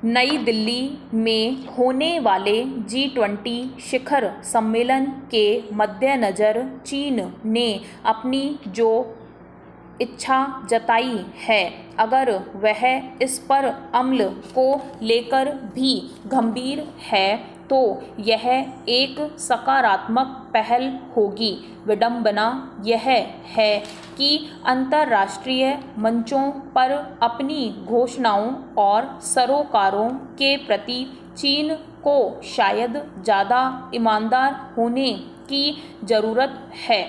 नई दिल्ली में होने वाले G20 शिखर सम्मेलन के मद्देनज़र चीन ने अपनी जो इच्छा जताई है, अगर वह इस पर अमल को लेकर भी गंभीर है तो यह एक सकारात्मक पहल होगी। विडंबना यह है कि अंतर्राष्ट्रीय मंचों पर अपनी घोषणाओं और सरोकारों के प्रति चीन को शायद ज़्यादा ईमानदार होने की ज़रूरत है।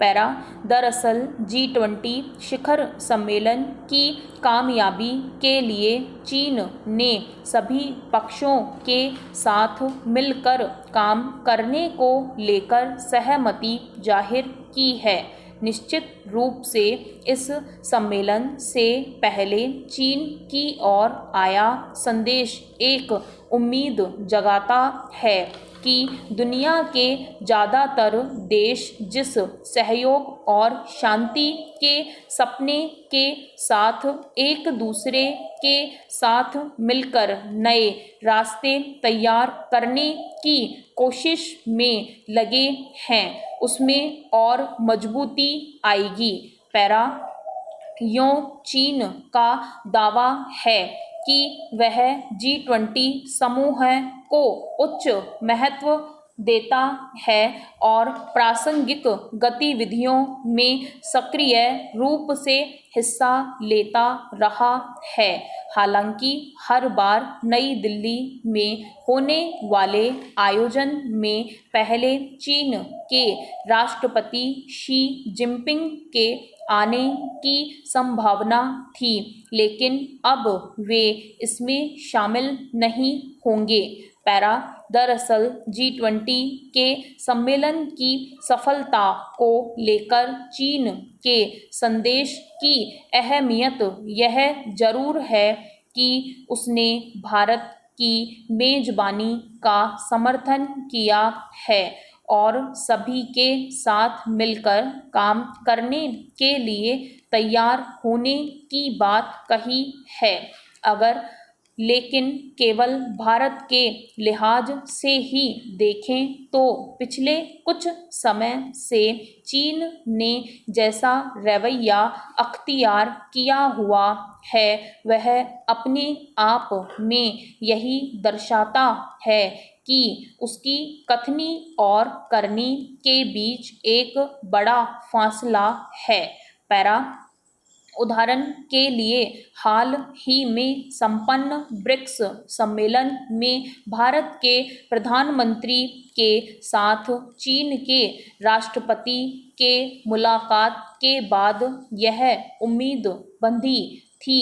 दरअसल G20 शिखर सम्मेलन की कामयाबी के लिए चीन ने सभी पक्षों के साथ मिलकर काम करने को लेकर सहमति जाहिर की है। निश्चित रूप से इस सम्मेलन से पहले चीन की ओर आया संदेश एक उम्मीद जगाता है कि दुनिया के ज़्यादातर देश जिस सहयोग और शांति के सपने के साथ एक दूसरे के साथ मिलकर नए रास्ते तैयार करने की कोशिश में लगे हैं, उसमें और मजबूती आएगी। यूं चीन का दावा है कि वह G20 समूह को उच्च महत्व देता है और प्रासंगिक गतिविधियों में सक्रिय रूप से हिस्सा लेता रहा है। हालांकि हर बार नई दिल्ली में होने वाले आयोजन में पहले चीन के राष्ट्रपति शी जिनपिंग के आने की संभावना थी, लेकिन अब वे इसमें शामिल नहीं होंगे। दरअसल G20 के सम्मेलन की सफलता को लेकर चीन के संदेश की अहमियत यह जरूर है कि उसने भारत की मेजबानी का समर्थन किया है और सभी के साथ मिलकर काम करने के लिए तैयार होने की बात कही है। लेकिन केवल भारत के लिहाज से ही देखें तो पिछले कुछ समय से चीन ने जैसा रवैया अख्तियार किया हुआ है, वह अपने आप में यही दर्शाता है कि उसकी कथनी और करनी के बीच एक बड़ा फासला है। उदाहरण के लिए हाल ही में संपन्न ब्रिक्स सम्मेलन में भारत के प्रधानमंत्री के साथ चीन के राष्ट्रपति के मुलाकात के बाद यह उम्मीद बंधी थी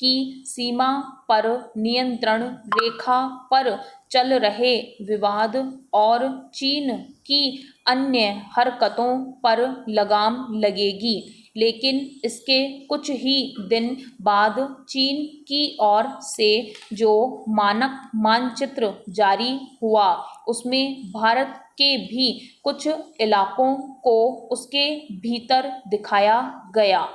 कि सीमा पर नियंत्रण रेखा पर चल रहे विवाद और चीन की अन्य हरकतों पर लगाम लगेगी, लेकिन इसके कुछ ही दिन बाद चीन की ओर से जो मानक मानचित्र जारी हुआ, उसमें भारत के भी कुछ इलाकों को उसके भीतर दिखाया गया।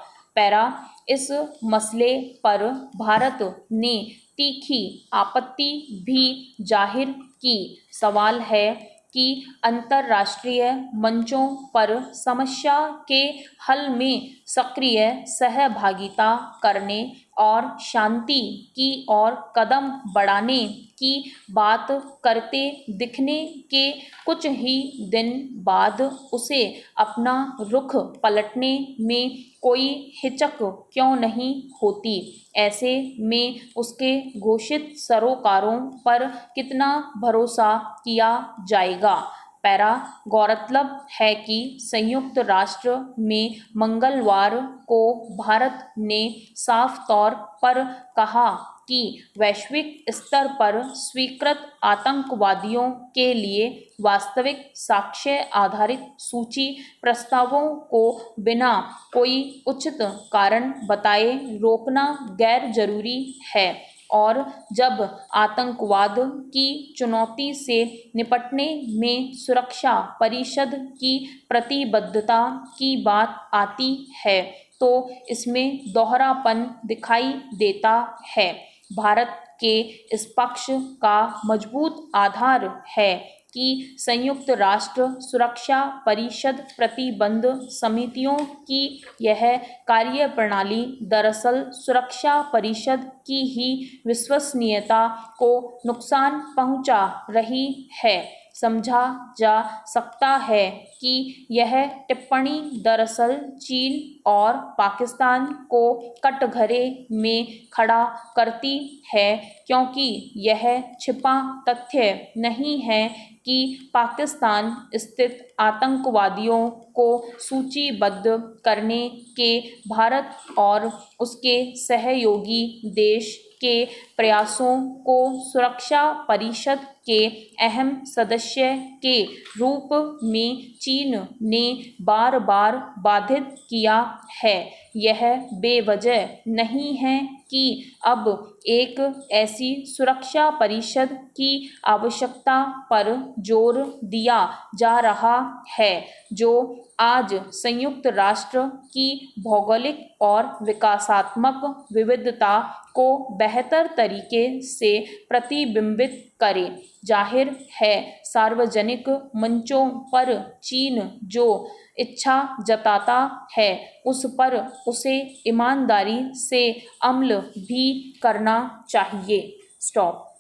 इस मसले पर भारत ने तीखी आपत्ति भी जाहिर की। सवाल है कि अंतर्राष्ट्रीय मंचों पर समस्या के हल में सक्रिय सहभागिता करने और शांति की ओर कदम बढ़ाने की बात करते दिखने के कुछ ही दिन बाद उसे अपना रुख पलटने में कोई हिचक क्यों नहीं होती। ऐसे में उसके घोषित सरोकारों पर कितना भरोसा किया जाएगा। गौरतलब है कि संयुक्त राष्ट्र में मंगलवार को भारत ने साफ तौर पर कहा कि वैश्विक स्तर पर स्वीकृत आतंकवादियों के लिए वास्तविक साक्ष्य आधारित सूची प्रस्तावों को बिना कोई उचित कारण बताए रोकना गैर जरूरी है और जब आतंकवाद की चुनौती से निपटने में सुरक्षा परिषद की प्रतिबद्धता की बात आती है तो इसमें दोहरापन दिखाई देता है। भारत के इस पक्ष का मजबूत आधार है कि संयुक्त राष्ट्र सुरक्षा परिषद प्रतिबंध समितियों की यह कार्यप्रणाली दरअसल सुरक्षा परिषद की ही विश्वसनीयता को नुकसान पहुंचा रही है। समझा जा सकता है कि यह टिप्पणी दरअसल चीन और पाकिस्तान को कटघरे में खड़ा करती है, क्योंकि यह छिपा तथ्य नहीं है कि पाकिस्तान स्थित आतंकवादियों को सूचीबद्ध करने के भारत और उसके सहयोगी देश के प्रयासों को सुरक्षा परिषद के अहम सदस्य के रूप में चीन ने बार बार बाधित किया है। यह बेवजह नहीं है कि अब एक ऐसी सुरक्षा परिषद की आवश्यकता पर जोर दिया जा रहा है जो आज संयुक्त राष्ट्र की भौगोलिक और विकासात्मक विविधता को बेहतर तरीके से प्रतिबिंबित करे। जाहिर है सार्वजनिक मंचों पर चीन जो इच्छा जताता है उस पर उसे ईमानदारी से अमल भी करना चाहिए। स्टॉप।